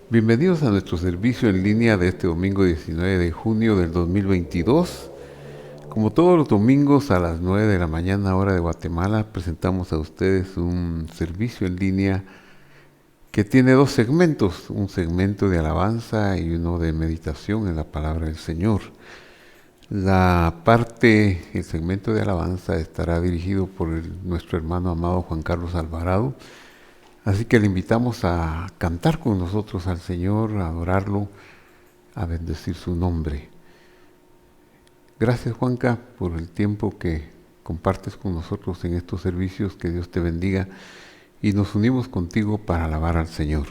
Bienvenidos a nuestro servicio en línea de este domingo 19 de junio del 2022. Como todos los domingos a las 9 de la mañana hora de Guatemala, presentamos a ustedes un servicio en línea que tiene dos segmentos, un segmento de alabanza y uno de meditación en la palabra del Señor. El segmento de alabanza estará dirigido por nuestro hermano amado Juan Carlos Alvarado. Así que le invitamos a cantar con nosotros al Señor, a adorarlo, a bendecir su nombre. Gracias, Juanca, por el tiempo que compartes con nosotros en estos servicios. Que Dios te bendiga y nos unimos contigo para alabar al Señor.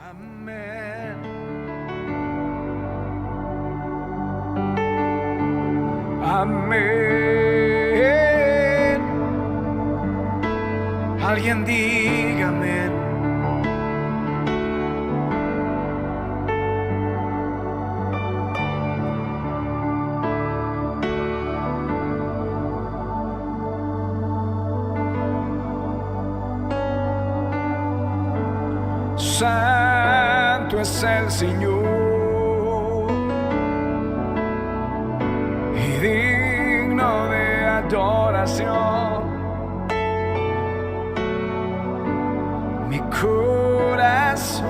Amén. Amén. Alguien diga amén. Santo es el Señor y digno de adoración. Mi corazón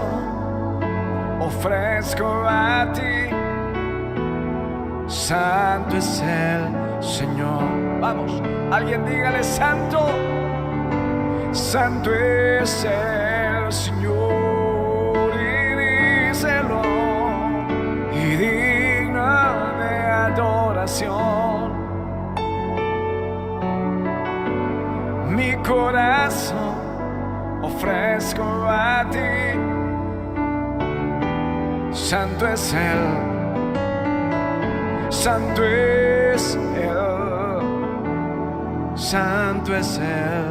ofrezco a ti. Santo es el Señor. Vamos, alguien dígale: santo, santo es el Señor, y díselo, y digno de adoración. Mi corazón ofrezco a ti. Santo es Él, santo es Él, santo es Él,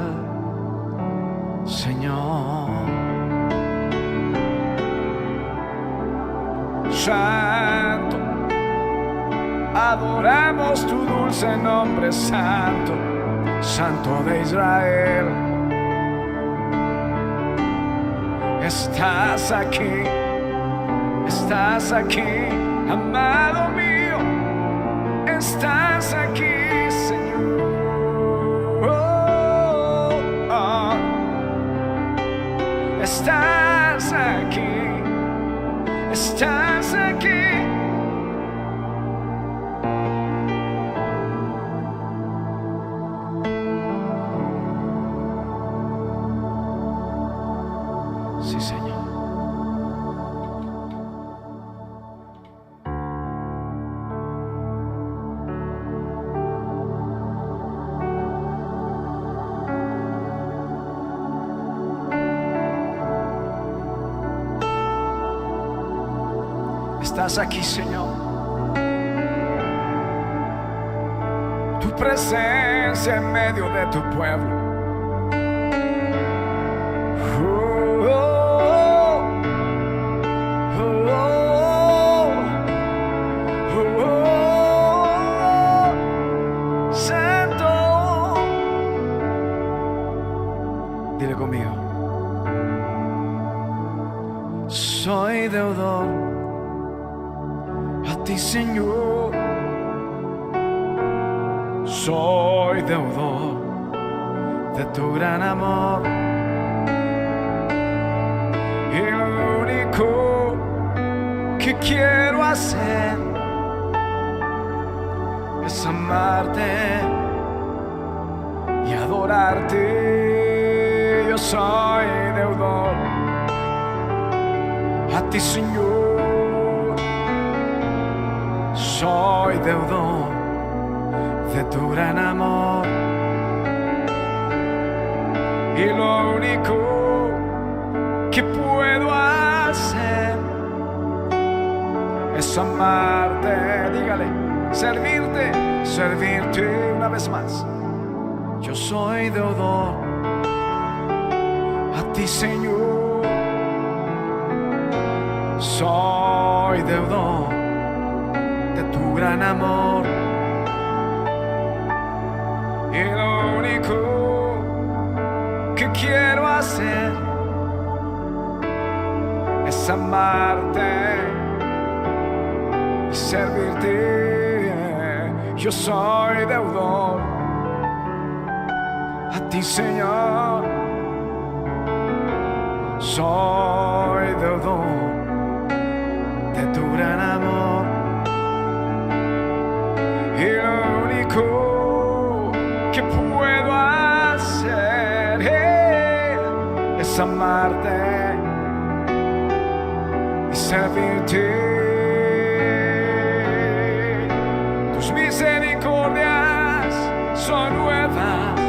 Señor. Santo, adoramos tu dulce nombre, santo, santo de Israel. Estás aquí, amado mío, estás aquí, Señor. Estás aquí, estás aquí. Sí, Señor. Estás aquí, Señor. Tu presencia en medio de tu pueblo. Santo. Dile conmigo: soy deudor a ti, Señor. Soy deudor de tu gran amor, y lo único que quiero hacer es amarte y adorarte. Yo soy deudor a ti, Señor. Soy deudor de tu gran amor, y lo único que puedo hacer es amarte. Dígale: servirte una vez más. Yo soy deudor a ti, Señor. Soy deudor de tu gran amor, y lo único que quiero hacer es amarte y servirte. Yo soy deudor a ti, Señor. Soy deudor de tu gran amor, y lo único que puedo hacer es amarte y servirte. Tus misericordias son nuevas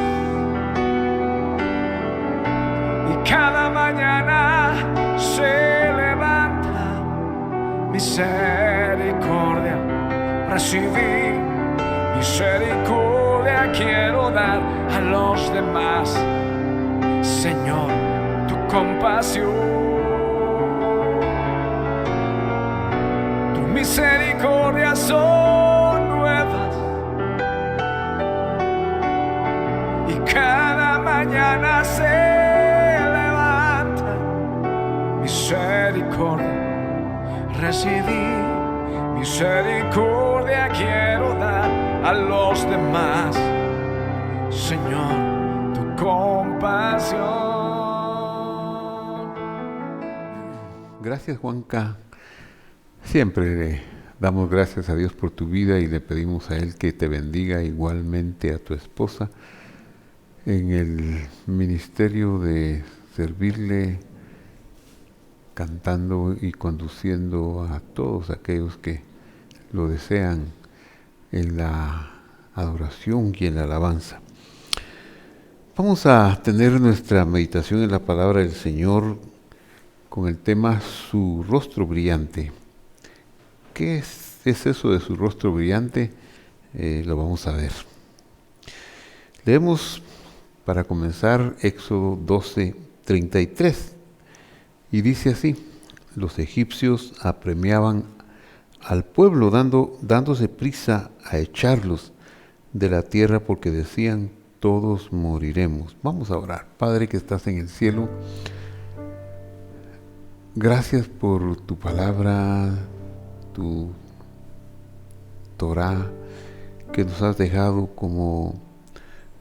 y cada mañana se levanta misericordia. Recibí misericordia, quiero dar a los demás, Señor, tu compasión. Tu misericordia son nuevas y cada mañana se levanta misericordia. Recibí misericordia, quiero dar a los demás, Señor, tu compasión. Gracias, Juanca. Siempre le damos gracias a Dios por tu vida y le pedimos a Él que te bendiga, igualmente a tu esposa, en el ministerio de servirle, cantando y conduciendo a todos aquellos que lo desean en la adoración y en la alabanza. Vamos a tener nuestra meditación en la palabra del Señor con el tema su rostro brillante. ¿Qué es eso de su rostro brillante? Lo vamos a ver. Leemos para comenzar Éxodo 12:33 y dice así: los egipcios apremiaban al pueblo dándose prisa a echarlos de la tierra porque decían, todos moriremos. Vamos a orar. Padre que estás en el cielo, gracias por tu palabra, tu Torá, que nos has dejado como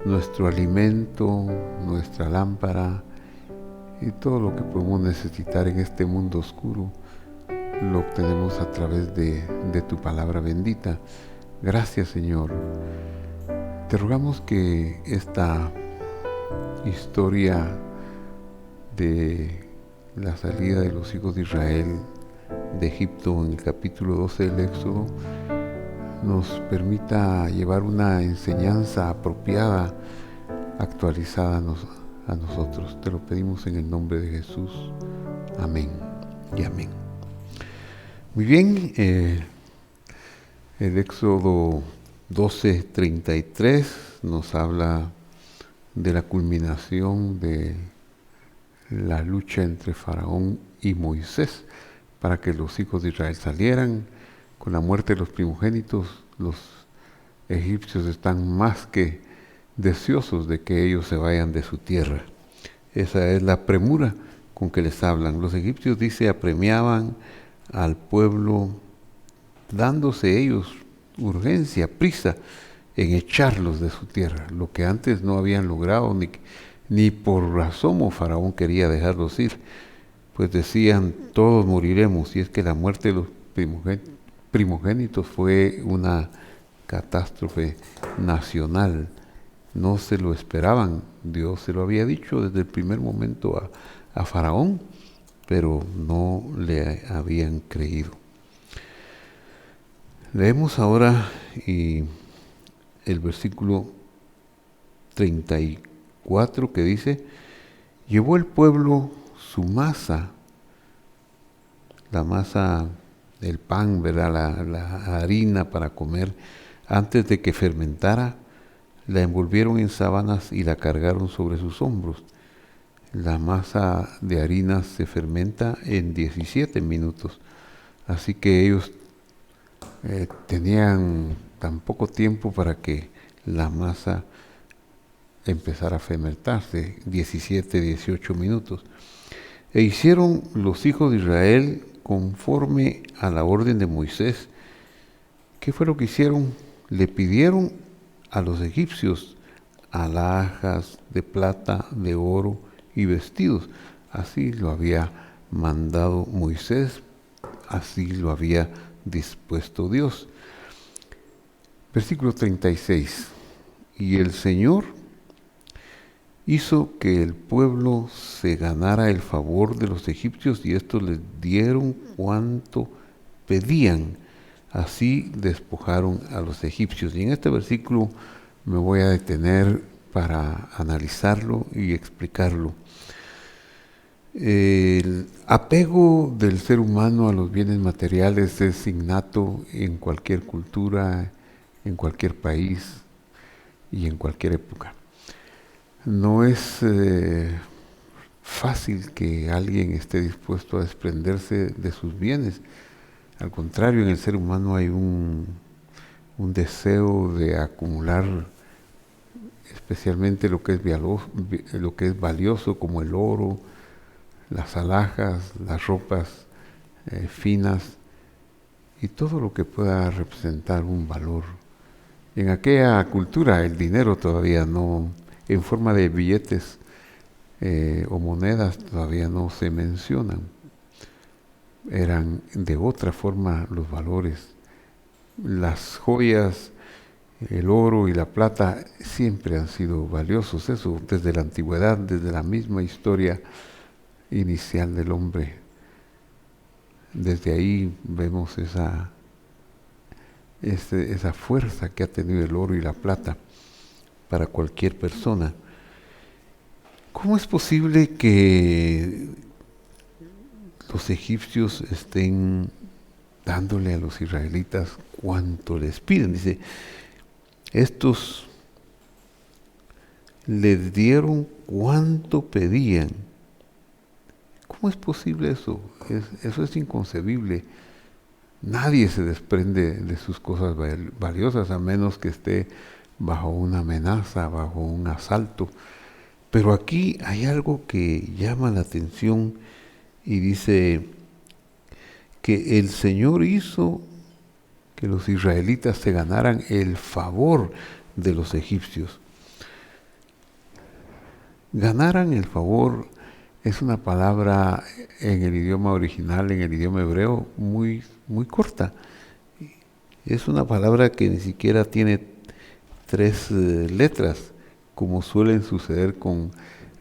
nuestro alimento, nuestra lámpara, y todo lo que podemos necesitar en este mundo oscuro lo obtenemos a través de tu palabra bendita. Gracias, Señor. Te rogamos que esta historia de la salida de los hijos de Israel de Egipto en el capítulo 12 del Éxodo nos permita llevar una enseñanza apropiada, actualizada a nosotros. Te lo pedimos en el nombre de Jesús. Amén y amén. Muy bien, el Éxodo 12:33 nos habla de la culminación de la lucha entre Faraón y Moisés para que los hijos de Israel salieran. Con la muerte de los primogénitos, los egipcios están más que deseosos de que ellos se vayan de su tierra. Esa es la premura con que les hablan. Los egipcios, dice, apremiaban al pueblo, dándose ellos urgencia, prisa en echarlos de su tierra, lo que antes no habían logrado, ni por asomo Faraón quería dejarlos ir, pues decían, todos moriremos. Y es que la muerte de los primogénitos fue una catástrofe nacional. No se lo esperaban. Dios se lo había dicho desde el primer momento a Faraón, pero no le habían creído. Leemos ahora el versículo 34 que dice: llevó el pueblo su masa, la masa del pan, ¿verdad? La harina para comer, antes de que fermentara, la envolvieron en sábanas y la cargaron sobre sus hombros. La masa de harina se fermenta en 17 minutos, así que ellos tenían tan poco tiempo para que la masa empezara a fermentarse, 17, 18 minutos. E hicieron los hijos de Israel conforme a la orden de Moisés. ¿Qué fue lo que hicieron? Le pidieron a los egipcios alhajas de plata, de oro y vestidos. Así lo había mandado Moisés, así lo había dispuesto Dios. Versículo 36. Y el Señor hizo que el pueblo se ganara el favor de los egipcios y estos les dieron cuanto pedían. Así despojaron a los egipcios. Y en este versículo me voy a detener para analizarlo y explicarlo. El apego del ser humano a los bienes materiales es innato en cualquier cultura, en cualquier país y en cualquier época. No es fácil que alguien esté dispuesto a desprenderse de sus bienes. Al contrario, en el ser humano hay un deseo de acumular especialmente lo que es valioso, como el oro, las alhajas, las ropas finas y todo lo que pueda representar un valor. En aquella cultura el dinero todavía no, en forma de billetes o monedas todavía no se mencionan. Eran de otra forma los valores. Las joyas, el oro y la plata siempre han sido valiosos, eso desde la antigüedad, desde la misma historia inicial del hombre. Desde ahí vemos esa fuerza que ha tenido el oro y la plata para cualquier persona. ¿Cómo es posible que los egipcios estén dándole a los israelitas cuanto les piden? Dice, estos les dieron cuanto pedían. ¿Cómo es posible eso? Eso es inconcebible. Nadie se desprende de sus cosas valiosas a menos que esté bajo una amenaza, bajo un asalto. Pero aquí hay algo que llama la atención y dice que el Señor hizo que los israelitas se ganaran el favor de los egipcios. Ganaran el favor es una palabra en el idioma original, en el idioma hebreo, muy, muy corta. Es una palabra que ni siquiera tiene 3 letras, como suelen suceder con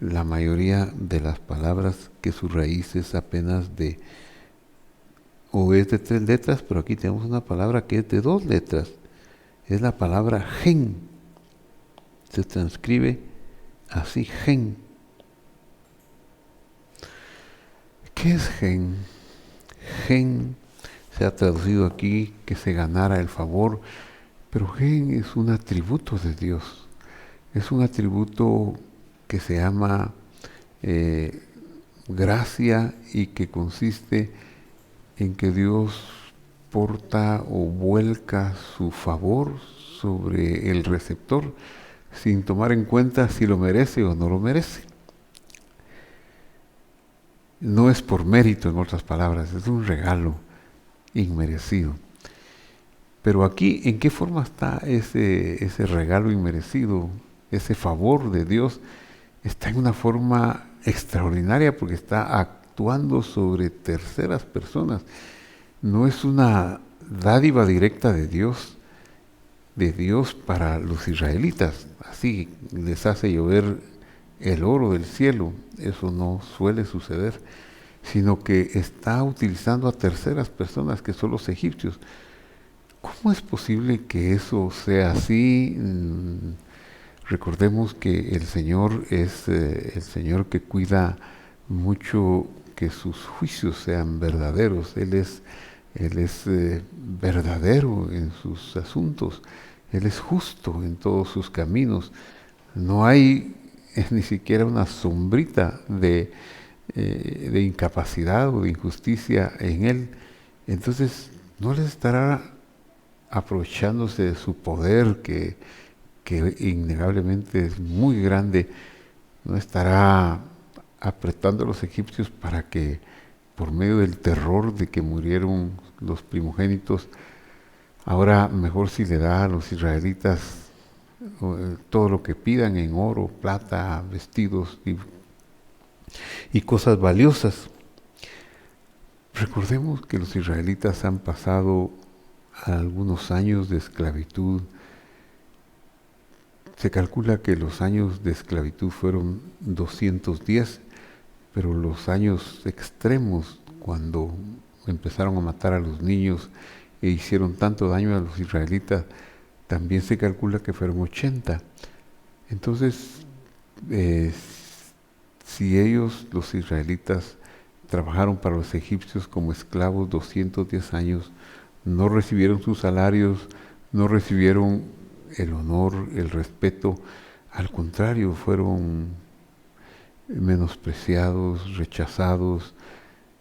la mayoría de las palabras que su raíz es apenas o es de 3 letras, pero aquí tenemos una palabra que es de 2 letras. Es la palabra gen. Se transcribe así, gen. ¿Qué es gen? Gen se ha traducido aquí que se ganara el favor, pero gen es un atributo de Dios. Es un atributo que se llama gracia y que consiste en que Dios porta o vuelca su favor sobre el receptor sin tomar en cuenta si lo merece o no lo merece. No es por mérito, en otras palabras, es un regalo inmerecido. Pero aquí, ¿en qué forma está ese regalo inmerecido? Ese favor de Dios está en una forma extraordinaria porque está actuando sobre terceras personas. No es una dádiva directa de Dios para los israelitas. Así les hace llover el oro del cielo. Eso no suele suceder, sino que está utilizando a terceras personas que son los egipcios. ¿Cómo es posible que eso sea así? Recordemos que el Señor es el Señor que cuida mucho que sus juicios sean verdaderos. Él es verdadero en sus asuntos. Él es justo en todos sus caminos. No hay ni siquiera una sombrita de incapacidad o de injusticia en Él. Entonces, no les estará aprovechándose de su poder que innegablemente es muy grande, no estará apretando a los egipcios para que, por medio del terror de que murieron los primogénitos, ahora mejor si le da a los israelitas todo lo que pidan en oro, plata, vestidos y cosas valiosas. Recordemos que los israelitas han pasado algunos años de esclavitud. Se calcula que los años de esclavitud fueron 210, pero los años extremos, cuando empezaron a matar a los niños e hicieron tanto daño a los israelitas, también se calcula que fueron 80. Entonces, si ellos, los israelitas, trabajaron para los egipcios como esclavos 210 años, no recibieron sus salarios, no recibieron el honor, el respeto, al contrario, fueron menospreciados, rechazados,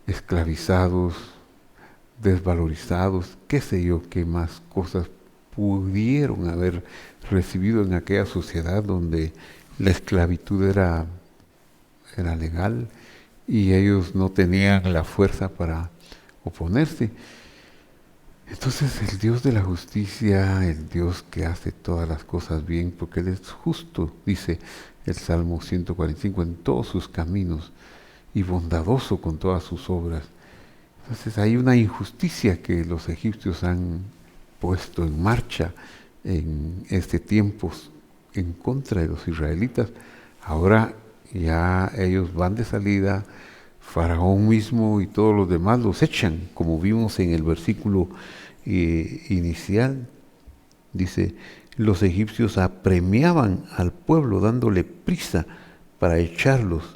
esclavizados, desvalorizados, qué sé yo, qué más cosas pudieron haber recibido en aquella sociedad donde la esclavitud era legal y ellos no tenían la fuerza para oponerse. Entonces el Dios de la justicia, el Dios que hace todas las cosas bien, porque Él es justo, dice el Salmo 145, en todos sus caminos y bondadoso con todas sus obras. Entonces hay una injusticia que los egipcios han puesto en marcha en este tiempo en contra de los israelitas. Ahora ya ellos van de salida, Faraón mismo y todos los demás los echan, como vimos en el versículo inicial. Dice, los egipcios apremiaban al pueblo dándole prisa para echarlos,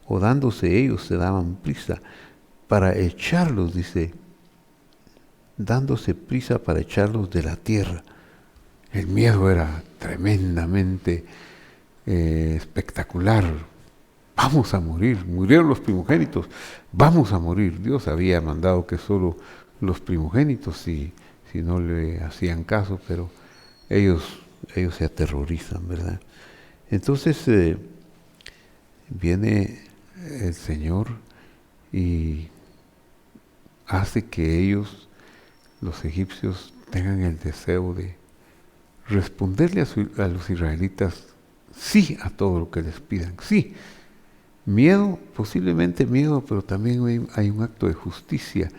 o dándose ellos se daban prisa para echarlos, dice, dándose prisa para echarlos de la tierra. El miedo era tremendamente espectacular. Vamos a morir, murieron los primogénitos, vamos a morir. Dios había mandado que solo los primogénitos, si no le hacían caso, pero ellos se aterrorizan, ¿verdad? Entonces viene el Señor y hace que ellos, los egipcios, tengan el deseo de responderle a los israelitas sí a todo lo que les pidan, sí. Miedo, posiblemente miedo, pero también hay un acto de justicia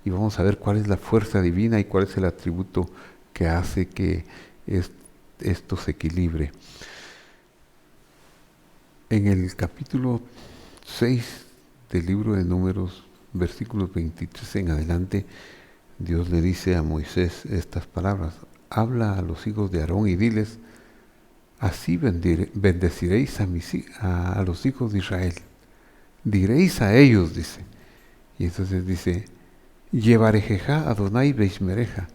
y vamos a ver cuál es la fuerza divina y cuál es el atributo que hace que esto se equilibre. En el capítulo 6 del libro de Números, versículos 23 en adelante, Dios le dice a Moisés estas palabras: habla a los hijos de Aarón y diles, así bendeciréis a los hijos de Israel. Diréis a ellos, dice. Y entonces dice, Yevarejeja Adonai Beishmereja.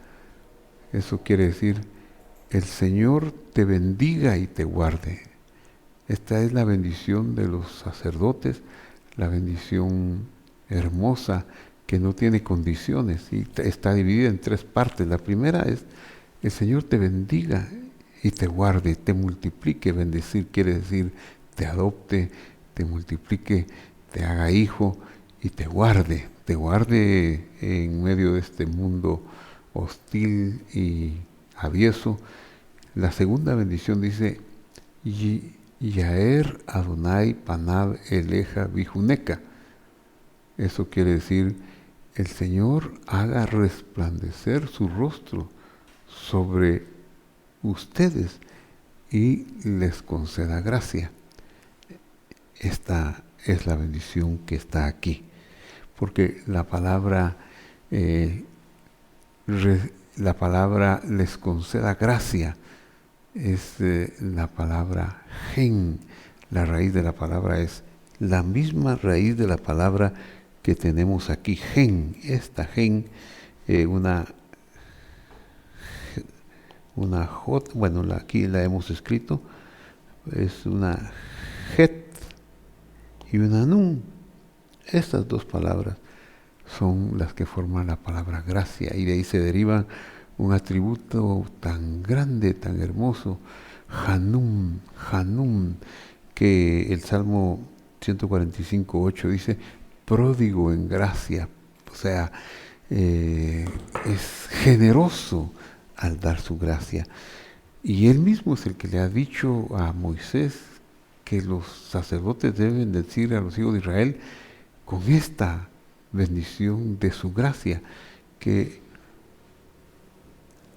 Eso quiere decir, el Señor te bendiga y te guarde. Esta es la bendición de los sacerdotes, la bendición hermosa que no tiene condiciones y está dividida en tres partes. La primera es, el Señor te bendiga y te guarde, te multiplique. Bendecir quiere decir te adopte, te multiplique, te haga hijo y te guarde en medio de este mundo hostil y avieso. La segunda bendición dice, Yaer Adonai Panav Eleja Bijuneka. Eso quiere decir, el Señor haga resplandecer su rostro sobre ustedes y les conceda gracia. Esta es la bendición que está aquí, porque la palabra les conceda gracia es la palabra gen. La raíz de la palabra es la misma raíz de la palabra que tenemos aquí, gen. Esta gen, una J, bueno, aquí la hemos escrito, es una Het y una Nun. Estas dos palabras son las que forman la palabra gracia, y de ahí se deriva un atributo tan grande, tan hermoso, Hanun, que el Salmo 145:8 dice, pródigo en gracia, o sea, es generoso al dar su gracia. Y él mismo es el que le ha dicho a Moisés que los sacerdotes deben decir a los hijos de Israel con esta bendición de su gracia, que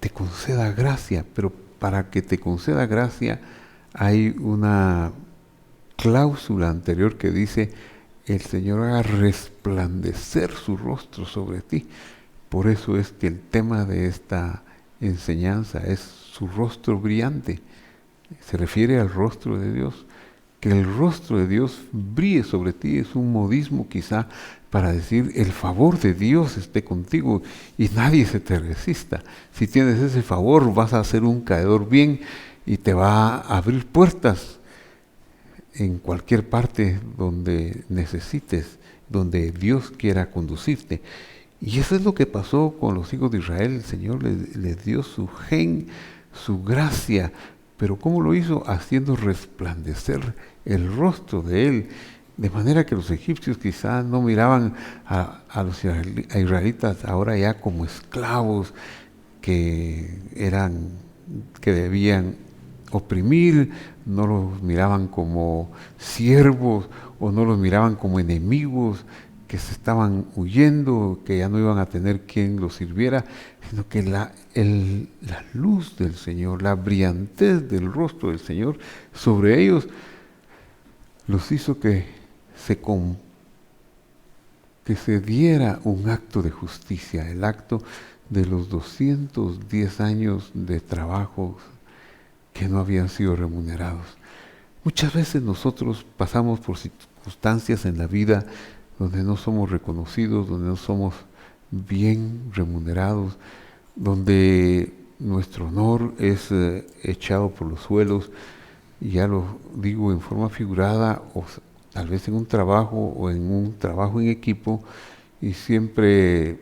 te conceda gracia, pero para que te conceda gracia hay una cláusula anterior que dice, el Señor haga resplandecer su rostro sobre ti. Por eso es que el tema de esta enseñanza es su rostro brillante. Se refiere al rostro de Dios. Que el rostro de Dios brille sobre ti es un modismo quizá para decir el favor de Dios esté contigo y nadie se te resista. Si tienes ese favor vas a ser un caedor bien y te va a abrir puertas en cualquier parte donde necesites, donde Dios quiera conducirte. Y eso es lo que pasó con los hijos de Israel. El Señor les dio su gen, su gracia. Pero ¿cómo lo hizo? Haciendo resplandecer el rostro de Él. De manera que los egipcios quizás no miraban a los israelitas ahora ya como esclavos que debían oprimir, no los miraban como siervos o no los miraban como enemigos que se estaban huyendo, que ya no iban a tener quien los sirviera, sino que la luz del Señor, la brillantez del rostro del Señor sobre ellos los hizo que se diera un acto de justicia, el acto de los 210 años de trabajo que no habían sido remunerados. Muchas veces nosotros pasamos por circunstancias en la vida donde no somos reconocidos, donde no somos bien remunerados, donde nuestro honor es echado por los suelos, y ya lo digo en forma figurada, o tal vez en un trabajo o en un trabajo en equipo, y siempre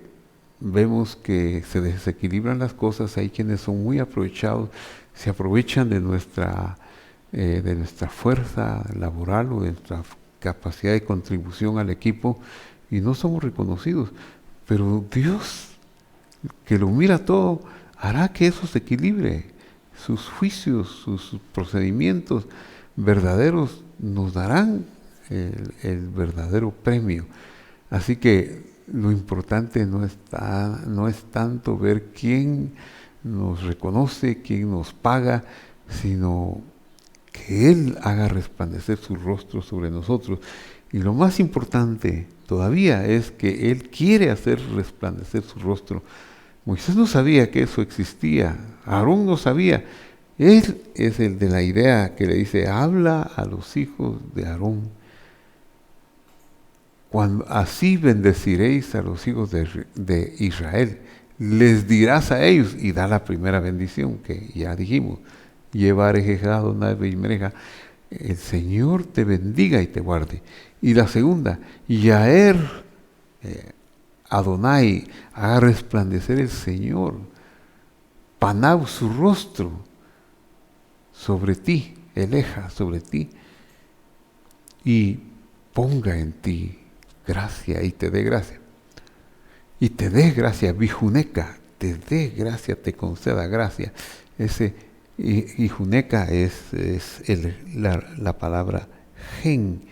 vemos que se desequilibran las cosas. Hay quienes son muy aprovechados, se aprovechan de nuestra fuerza laboral o de nuestra capacidad de contribución al equipo y no somos reconocidos. Pero Dios, que lo mira todo, hará que eso se equilibre. Sus juicios, sus procedimientos verdaderos nos darán el verdadero premio. Así que lo importante no es tanto ver quién nos reconoce, quién nos paga, sino que Él haga resplandecer su rostro sobre nosotros. Y lo más importante todavía es que Él quiere hacer resplandecer su rostro. Moisés no sabía que eso existía, Aarón no sabía. Él es el de la idea que le dice, habla a los hijos de Aarón. Así bendeciréis a los hijos de Israel. Les dirás a ellos, y da la primera bendición que ya dijimos, el Señor te bendiga y te guarde. Y la segunda, Yaer Adonai, haga resplandecer el Señor, Panau, su rostro, sobre ti, eleja sobre ti, y ponga en ti gracia y te dé gracia. Y te dé gracia, Bijuneca, te dé gracia, te conceda gracia. Y Juneca es la palabra gen,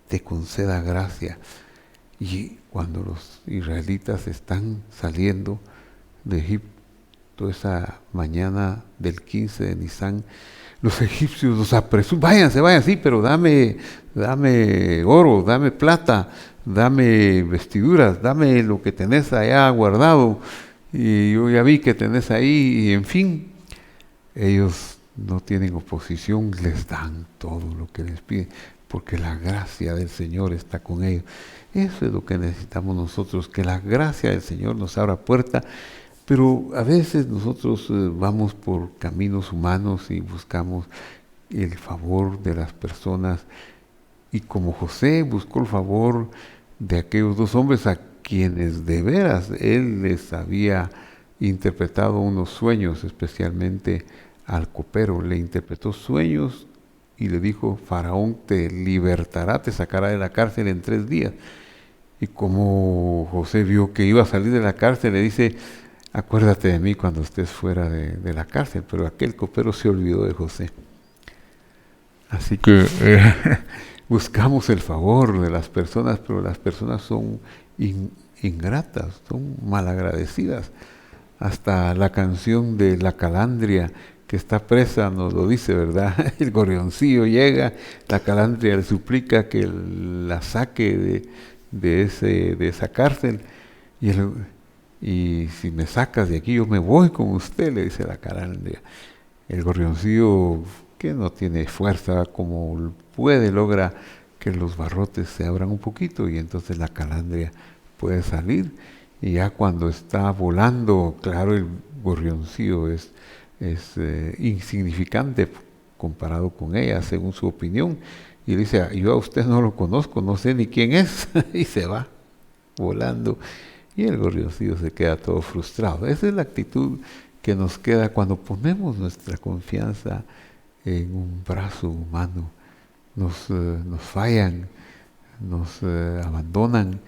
te conceda gracia. Y cuando los israelitas están saliendo de Egipto esa mañana del 15 de Nisán, los egipcios los apresuran, váyanse, sí, pero dame oro, dame plata, dame vestiduras, dame lo que tenés allá guardado, y yo ya vi que tenés ahí, y en fin, ellos no tienen oposición, les dan todo lo que les piden, porque la gracia del Señor está con ellos. Eso es lo que necesitamos nosotros, que la gracia del Señor nos abra puerta. Pero a veces nosotros vamos por caminos humanos y buscamos el favor de las personas. Y como José buscó el favor de aquellos dos hombres a quienes de veras él les había interpretado unos sueños, especialmente al copero, le interpretó sueños y le dijo, Faraón te libertará, te sacará de la cárcel en 3 días. Y como José vio que iba a salir de la cárcel, le dice, acuérdate de mí cuando estés fuera de la cárcel. Pero aquel copero se olvidó de José. Así que buscamos el favor de las personas, pero las personas son ingratas, son malagradecidas. Hasta la canción de La Calandria, que está presa, nos lo dice, ¿verdad? El gorrioncillo llega, la calandria le suplica que la saque de esa cárcel, y si me sacas de aquí yo me voy con usted, le dice la calandria. El gorrioncillo, que no tiene fuerza, como puede, logra que los barrotes se abran un poquito, y entonces la calandria puede salir, y ya cuando está volando, claro, el gorrioncillo es insignificante comparado con ella, según su opinión, y le dice, yo a usted no lo conozco, no sé ni quién es, y se va volando, y el gorrioncillo se queda todo frustrado. Esa es la actitud que nos queda cuando ponemos nuestra confianza en un brazo humano. Nos fallan, nos abandonan,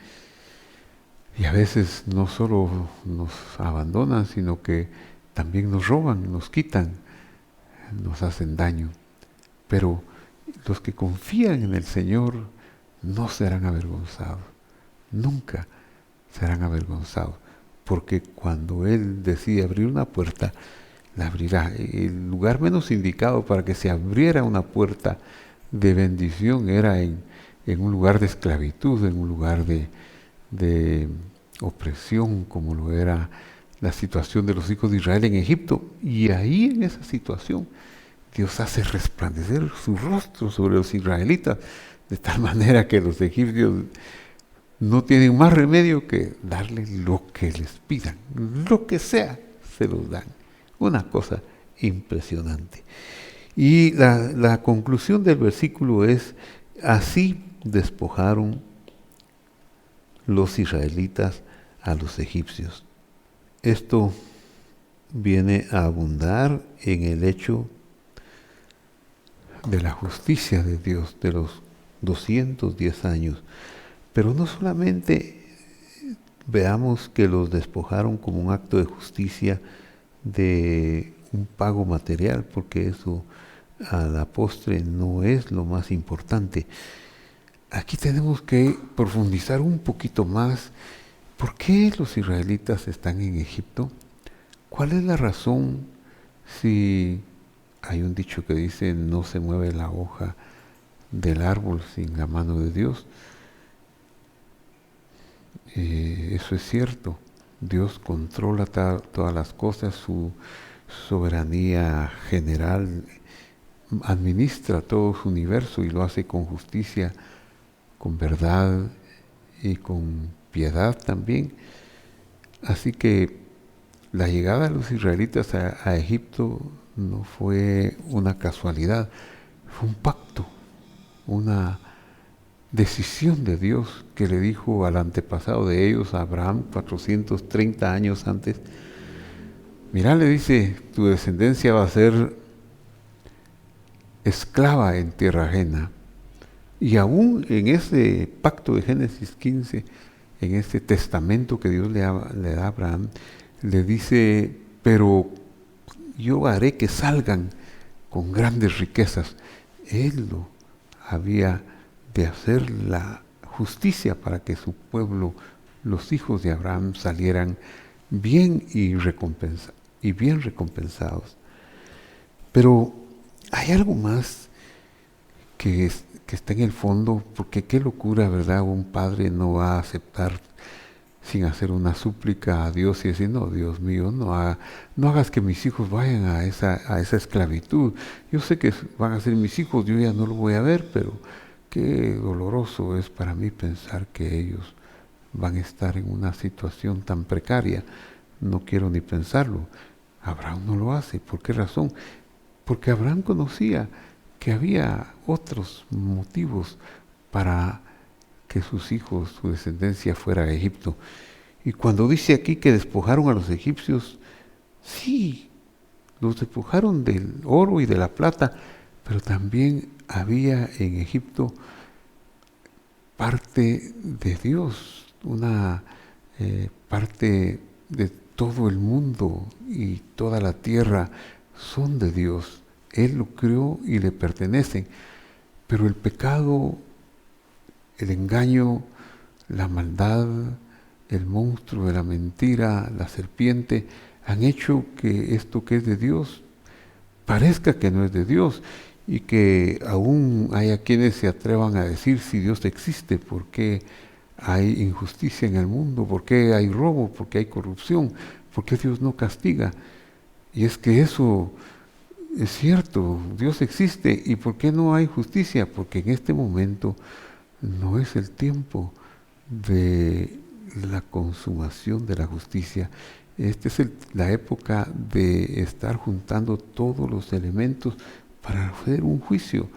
y a veces no solo nos abandonan, sino que también nos roban, nos quitan, nos hacen daño. Pero los que confían en el Señor no serán avergonzados, nunca serán avergonzados, porque cuando Él decide abrir una puerta, la abrirá. El lugar menos indicado para que se abriera una puerta de bendición era en un lugar de esclavitud, en un lugar de opresión, como lo era la situación de los hijos de Israel en Egipto. Y ahí, en esa situación, Dios hace resplandecer su rostro sobre los israelitas, de tal manera que los egipcios no tienen más remedio que darle lo que les pidan, lo que sea, se los dan. Una cosa impresionante. Y la conclusión del versículo es, así despojaron los israelitas a los egipcios. Esto viene a abundar en el hecho de la justicia de Dios de los 210 años. Pero no solamente veamos que los despojaron como un acto de justicia de un pago material, porque eso a la postre no es lo más importante. Aquí tenemos que profundizar un poquito más. ¿Por qué los israelitas están en Egipto? ¿Cuál es la razón? Si hay un dicho que dice, no se mueve la hoja del árbol sin la mano de Dios. Eso es cierto. Dios controla todas las cosas, su soberanía general administra todo su universo y lo hace con justicia, con verdad y con piedad también. Así que la llegada de los israelitas a Egipto no fue una casualidad, fue un pacto, una decisión de Dios que le dijo al antepasado de ellos, a Abraham, 430 años antes. Mirá, le dice, tu descendencia va a ser esclava en tierra ajena. Y aún en ese pacto de Génesis 15, en este testamento que Dios le da a Abraham, le dice, pero yo haré que salgan con grandes riquezas. Él lo había de hacer la justicia para que su pueblo, los hijos de Abraham, salieran bien y bien recompensados. Pero hay algo más que está en el fondo, porque qué locura, ¿verdad? Un padre no va a aceptar sin hacer una súplica a Dios y decir, no, Dios mío, no hagas que mis hijos vayan a esa esclavitud. Yo sé que van a ser mis hijos, yo ya no los voy a ver, pero qué doloroso es para mí pensar que ellos van a estar en una situación tan precaria. No quiero ni pensarlo. Abraham no lo hace. ¿Por qué razón? Porque Abraham conocía que había otros motivos para que sus hijos, su descendencia fuera a Egipto. Y cuando dice aquí que despojaron a los egipcios, sí, los despojaron del oro y de la plata, pero también había en Egipto parte de Dios, una parte de todo el mundo y toda la tierra son de Dios. Él lo creó y le pertenecen, pero el pecado, el engaño, la maldad, el monstruo de la mentira, la serpiente, han hecho que esto que es de Dios parezca que no es de Dios, y que aún haya quienes se atrevan a decir si Dios existe, por qué hay injusticia en el mundo, por qué hay robo, por qué hay corrupción, por qué Dios no castiga. Y es que eso es cierto, Dios existe, y por qué no hay justicia, porque en este momento no es el tiempo de la consumación de la justicia. Esta es la época de estar juntando todos los elementos para hacer un juicio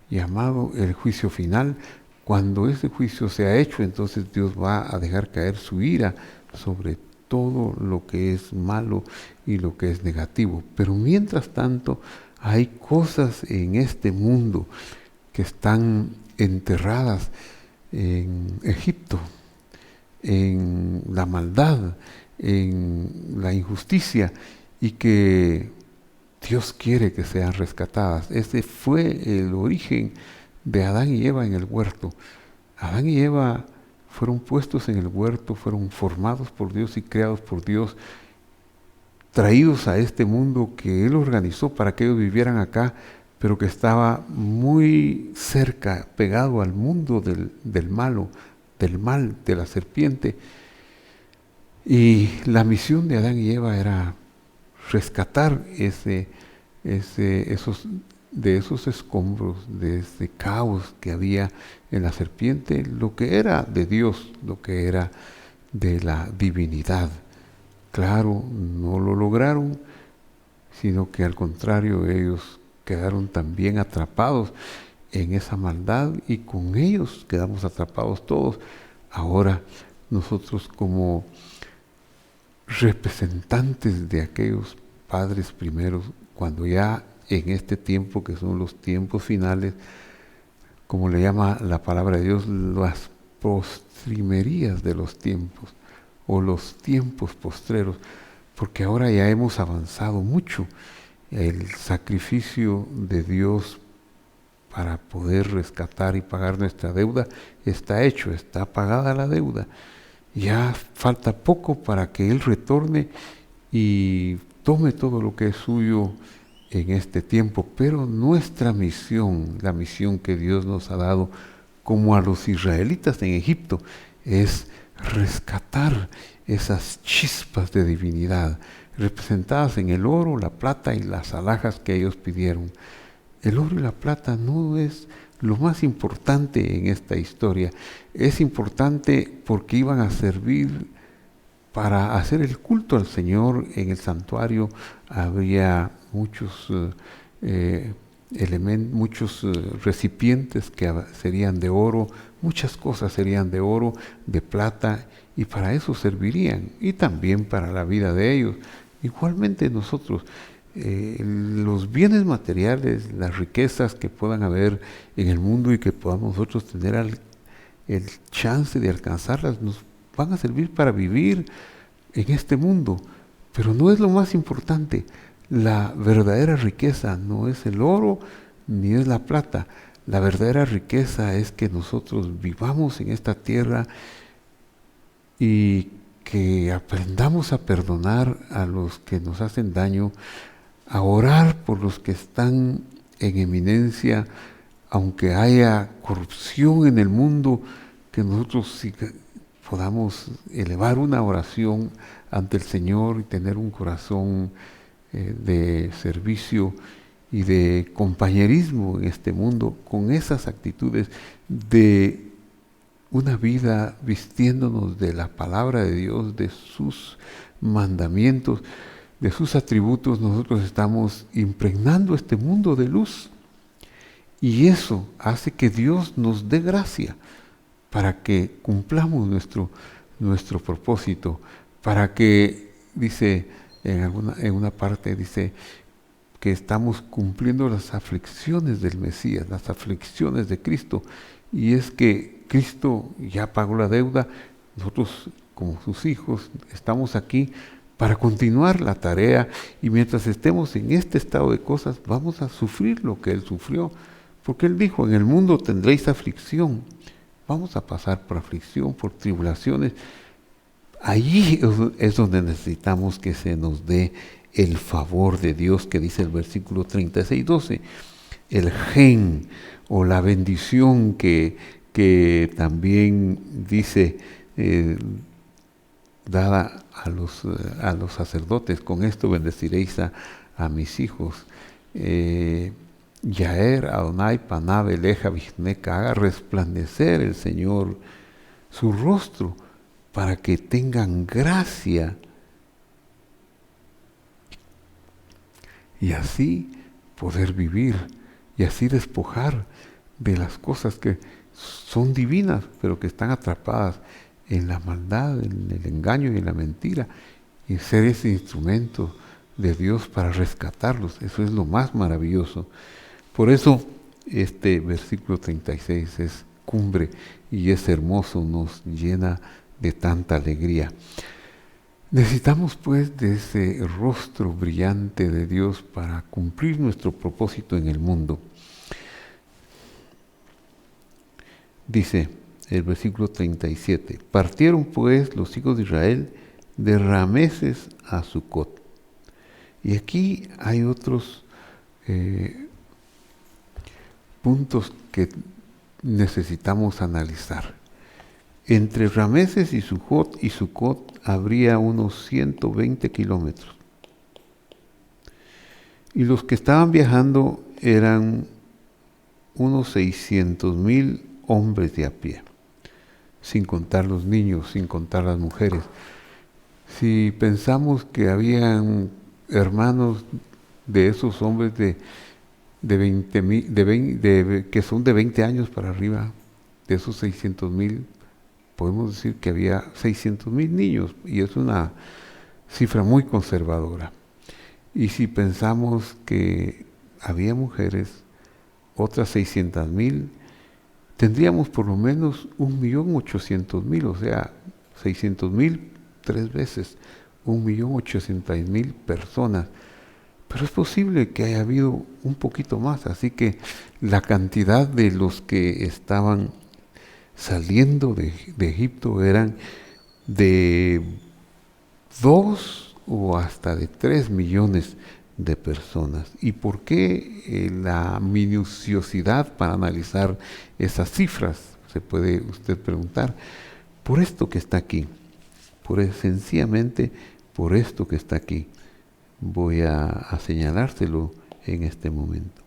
llamado el juicio final. Cuando ese juicio sea hecho, entonces Dios va a dejar caer su ira sobre todo lo que es malo y lo que es negativo. Pero mientras tanto, hay cosas en este mundo que están enterradas en Egipto, en la maldad, en la injusticia, y que Dios quiere que sean rescatadas. Ese fue el origen de Adán y Eva en el huerto. Adán y Eva fueron puestos en el huerto, fueron formados por Dios y creados por Dios, traídos a este mundo que Él organizó para que ellos vivieran acá, pero que estaba muy cerca, pegado al mundo del malo, del mal, de la serpiente. Y la misión de Adán y Eva era rescatar de esos escombros, de ese caos que había en la serpiente, lo que era de Dios, lo que era de la divinidad. Claro, no lo lograron, sino que al contrario, ellos quedaron también atrapados en esa maldad, y con ellos quedamos atrapados todos. Ahora nosotros, como representantes de aquellos padres primeros, cuando ya en este tiempo que son los tiempos finales, como le llama la palabra de Dios, las postrimerías de los tiempos o los tiempos postreros, porque ahora ya hemos avanzado mucho. El sacrificio de Dios para poder rescatar y pagar nuestra deuda está hecho, está pagada la deuda. Ya falta poco para que Él retorne y tome todo lo que es suyo en este tiempo, pero nuestra misión, la misión que Dios nos ha dado, como a los israelitas en Egipto, es rescatar esas chispas de divinidad, representadas en el oro, la plata y las alhajas que ellos pidieron. El oro y la plata no es lo más importante en esta historia. Es importante porque iban a servir para hacer el culto al Señor. En el santuario habría muchos muchos recipientes que serían de oro, muchas cosas serían de oro, de plata, y para eso servirían, y también para la vida de ellos. Igualmente nosotros, los bienes materiales, las riquezas que puedan haber en el mundo y que podamos nosotros tener el chance de alcanzarlas, nos van a servir para vivir en este mundo, pero no es lo más importante. La verdadera riqueza no es el oro ni es la plata. La verdadera riqueza es que nosotros vivamos en esta tierra y que aprendamos a perdonar a los que nos hacen daño, a orar por los que están en eminencia, aunque haya corrupción en el mundo, que nosotros podamos elevar una oración ante el Señor y tener un corazón de servicio y de compañerismo en este mundo, con esas actitudes de una vida vistiéndonos de la palabra de Dios, de sus mandamientos, de sus atributos. Nosotros estamos impregnando este mundo de luz, y eso hace que Dios nos dé gracia para que cumplamos nuestro propósito, para que, dice en una parte, dice, que estamos cumpliendo las aflicciones del Mesías, las aflicciones de Cristo. Y es que Cristo ya pagó la deuda, nosotros como sus hijos estamos aquí para continuar la tarea, y mientras estemos en este estado de cosas vamos a sufrir lo que Él sufrió, porque Él dijo, en el mundo tendréis aflicción, vamos a pasar por aflicción, por tribulaciones. Allí es donde necesitamos que se nos dé el favor de Dios, que dice el versículo 36:12, el gen o la bendición que también dice dada a los sacerdotes, con esto bendeciréis a mis hijos. Yaer, Adonai, Paná, Beleja, Vizneca, haga resplandecer el Señor su rostro para que tengan gracia y así poder vivir y así despojar de las cosas que son divinas, pero que están atrapadas en la maldad, en el engaño y en la mentira, y ser ese instrumento de Dios para rescatarlos. Eso es lo más maravilloso. Por eso este versículo 36 es cumbre y es hermoso, nos llena de tanta alegría. Necesitamos pues de ese rostro brillante de Dios para cumplir nuestro propósito en el mundo. Dice el versículo 37, partieron pues los hijos de Israel de Rameses a Sucot. Y aquí hay otros puntos que necesitamos analizar. Entre Rameses y Sucot habría unos 120 kilómetros. Y los que estaban viajando eran unos 600,000 hombres de a pie, sin contar los niños, sin contar las mujeres. Si pensamos que habían hermanos de esos hombres que son de 20 años para arriba, de esos 600,000, podemos decir que había 600,000 niños, y es una cifra muy conservadora. Y si pensamos que había mujeres, otras 600,000, tendríamos por lo menos 1,800,000, o sea, 600,000 3 veces, 1,800,000 personas. Pero es posible que haya habido un poquito más, así que la cantidad de los que estaban saliendo de Egipto eran de 2 o hasta de 3 millones de personas. ¿Y por qué la minuciosidad para analizar esas cifras? Se puede usted preguntar. Por esto que está aquí, sencillamente por esto que está aquí. Voy a señalárselo en este momento.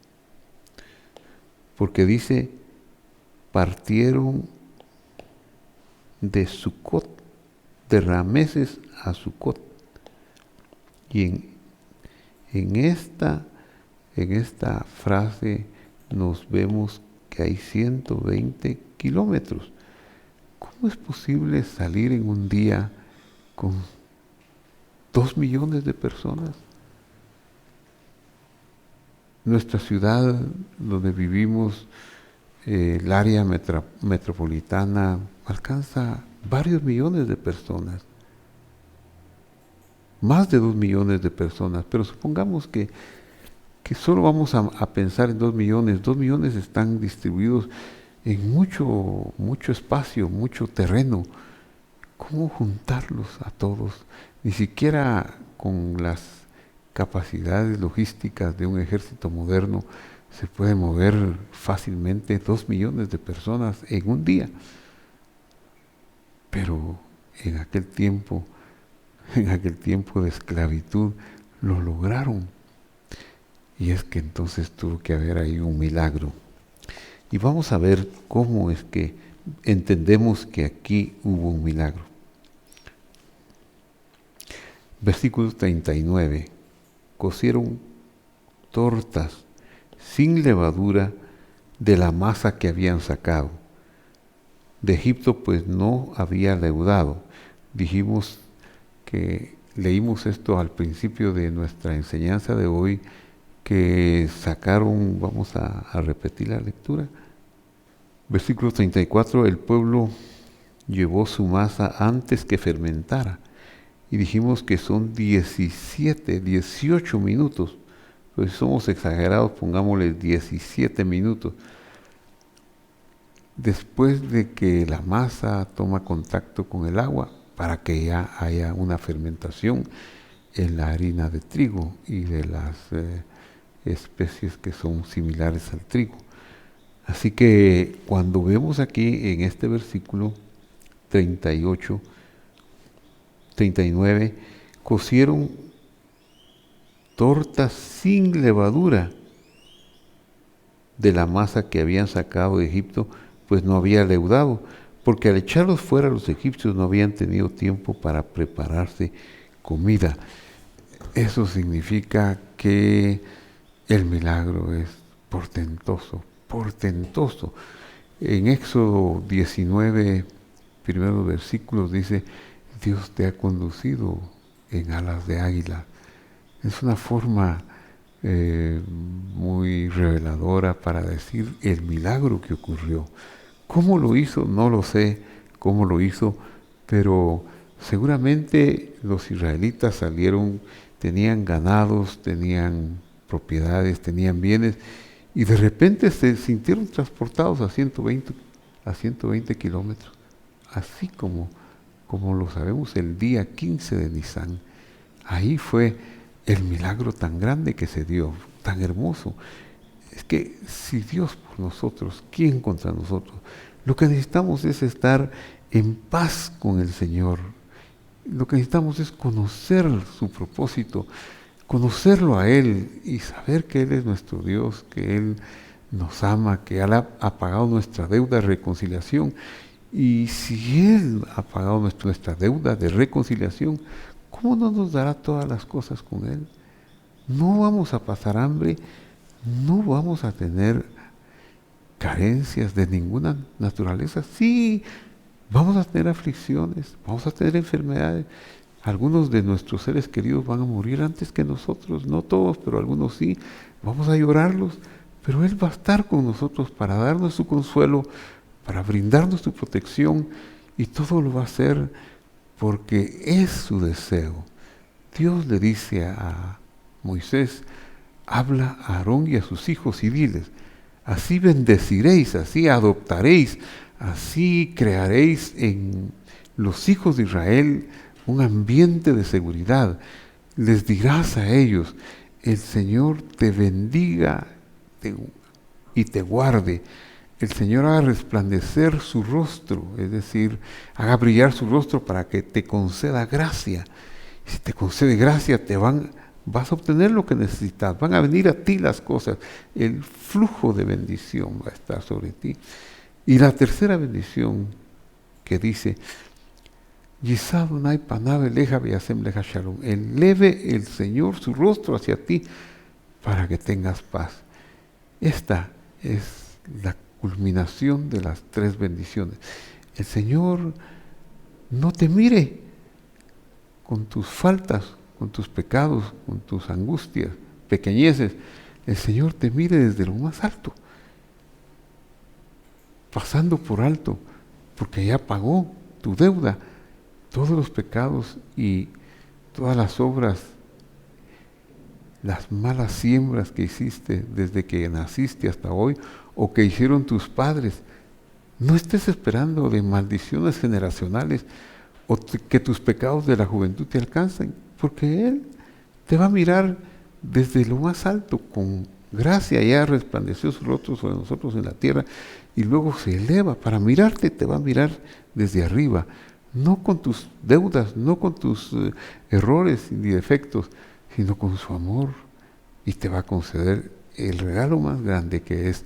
Porque dice, partieron de Sucot, de Rameses a Sucot. Y en esta frase nos vemos que hay 120 kilómetros. ¿Cómo es posible salir en un día con 2 millones de personas? Nuestra ciudad donde vivimos, el área metropolitana, alcanza varios millones de personas. Más de 2 millones de personas, pero supongamos que solo vamos a pensar en 2 millones. 2 millones están distribuidos en mucho espacio, mucho terreno. ¿Cómo juntarlos a todos? Ni siquiera con las capacidades logísticas de un ejército moderno se puede mover fácilmente 2 millones de personas en un día. Pero en aquel tiempo de esclavitud, lo lograron. Y es que entonces tuvo que haber ahí un milagro. Y vamos a ver cómo es que entendemos que aquí hubo un milagro. Versículo 39. Cocieron tortas sin levadura de la masa que habían sacado. De Egipto pues no había leudado. Dijimos que leímos esto al principio de nuestra enseñanza de hoy, que sacaron, vamos a repetir la lectura, versículo 34, el pueblo llevó su masa antes que fermentara. Y dijimos que son 18 minutos. Pues si somos exagerados, pongámosle 17 minutos. Después de que la masa toma contacto con el agua, para que ya haya una fermentación en la harina de trigo y de las especies que son similares al trigo. Así que cuando vemos aquí en este versículo 38, 39, cocieron tortas sin levadura de la masa que habían sacado de Egipto, pues no había leudado, porque al echarlos fuera los egipcios no habían tenido tiempo para prepararse comida. Eso significa que el milagro es portentoso, portentoso. En Éxodo 19, primeros versículos dice, Dios te ha conducido en alas de águila. Es una forma muy reveladora para decir el milagro que ocurrió. ¿Cómo lo hizo? No lo sé cómo lo hizo, pero seguramente los israelitas salieron, tenían ganados, tenían propiedades, tenían bienes, y de repente se sintieron transportados a 120 kilómetros, así como lo sabemos el día 15 de Nisan. Ahí fue el milagro tan grande que se dio, tan hermoso. Es que si Dios por nosotros, ¿quién contra nosotros? Lo que necesitamos es estar en paz con el Señor. Lo que necesitamos es conocer su propósito, conocerlo a Él y saber que Él es nuestro Dios, que Él nos ama, que Él ha pagado nuestra deuda de reconciliación. Y si Él ha pagado nuestra deuda de reconciliación, ¿cómo no nos dará todas las cosas con Él? No vamos a pasar hambre, no vamos a tener carencias de ninguna naturaleza. Sí, vamos a tener aflicciones, vamos a tener enfermedades. Algunos de nuestros seres queridos van a morir antes que nosotros, no todos, pero algunos sí. Vamos a llorarlos, pero Él va a estar con nosotros para darnos su consuelo, para brindarnos su protección, y todo lo va a hacer porque es su deseo. Dios le dice a Moisés, habla a Aarón y a sus hijos y diles, así bendeciréis, así adoptaréis, así crearéis en los hijos de Israel un ambiente de seguridad. Les dirás a ellos, el Señor te bendiga y te guarde. El Señor haga resplandecer su rostro, es decir, haga brillar su rostro para que te conceda gracia. Si te concede gracia, vas a obtener lo que necesitas, van a venir a ti las cosas, el flujo de bendición va a estar sobre ti. Y la tercera bendición que dice, eleve el Señor su rostro hacia ti para que tengas paz. Esta es la culminación de las tres bendiciones. El Señor no te mire con tus faltas, con tus pecados, con tus angustias, pequeñeces. El Señor te mire desde lo más alto, pasando por alto, porque ya pagó tu deuda, todos los pecados y todas las obras, las malas siembras que hiciste desde que naciste hasta hoy, o que hicieron tus padres. No estés esperando de maldiciones generacionales o que tus pecados de la juventud te alcancen, porque Él te va a mirar desde lo más alto, con gracia. Ya resplandeció su rostro sobre nosotros en la tierra, y luego se eleva para mirarte, te va a mirar desde arriba, no con tus deudas, no con tus errores ni defectos, sino con su amor, y te va a conceder el regalo más grande, que es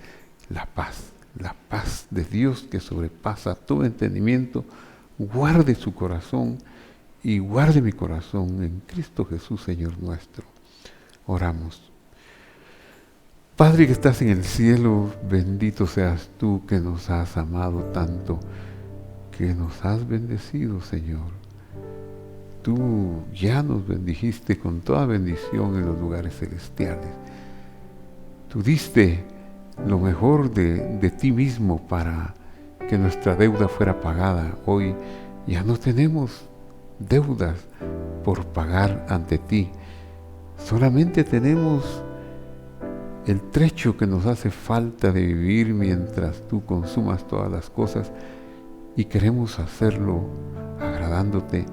la paz de Dios que sobrepasa todo entendimiento. Guarde su corazón y guarde mi corazón en Cristo Jesús, Señor nuestro. Oramos. Padre que estás en el cielo, bendito seas tú que nos has amado tanto, que nos has bendecido, Señor. Tú ya nos bendijiste con toda bendición en los lugares celestiales. Tú diste lo mejor de ti mismo para que nuestra deuda fuera pagada. Hoy ya no tenemos deudas por pagar ante ti. Solamente tenemos el trecho que nos hace falta de vivir mientras tú consumas todas las cosas, y queremos hacerlo agradándote.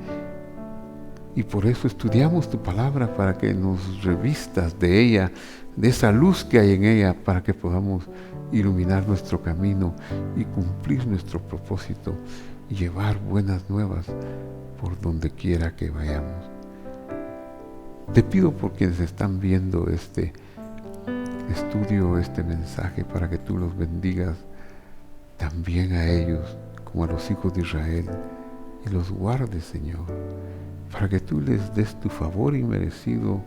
Y por eso estudiamos tu palabra, para que nos revistas de ella, de esa luz que hay en ella, para que podamos iluminar nuestro camino y cumplir nuestro propósito y llevar buenas nuevas por donde quiera que vayamos. Te pido por quienes están viendo este estudio, este mensaje, para que tú los bendigas también a ellos, como a los hijos de Israel, y los guardes, Señor, para que tú les des tu favor inmerecido,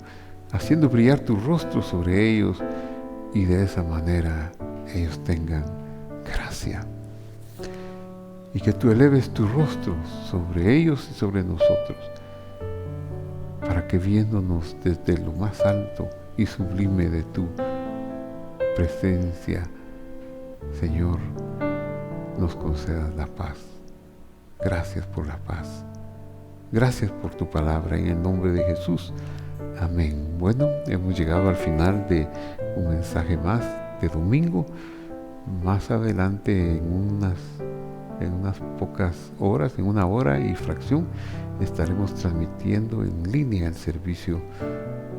haciendo brillar tu rostro sobre ellos, y de esa manera ellos tengan gracia. Y que tú eleves tu rostro sobre ellos y sobre nosotros, para que viéndonos desde lo más alto y sublime de tu presencia, Señor, nos concedas la paz. Gracias por la paz. Gracias por tu palabra, en el nombre de Jesús. Amén. Bueno, hemos llegado al final de un mensaje más de domingo. Más adelante, en unas pocas horas, en 1 hora y fracción, estaremos transmitiendo en línea el servicio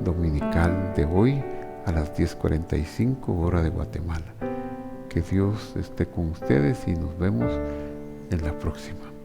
dominical de hoy a las 10:45 hora de Guatemala. Que Dios esté con ustedes y nos vemos en la próxima.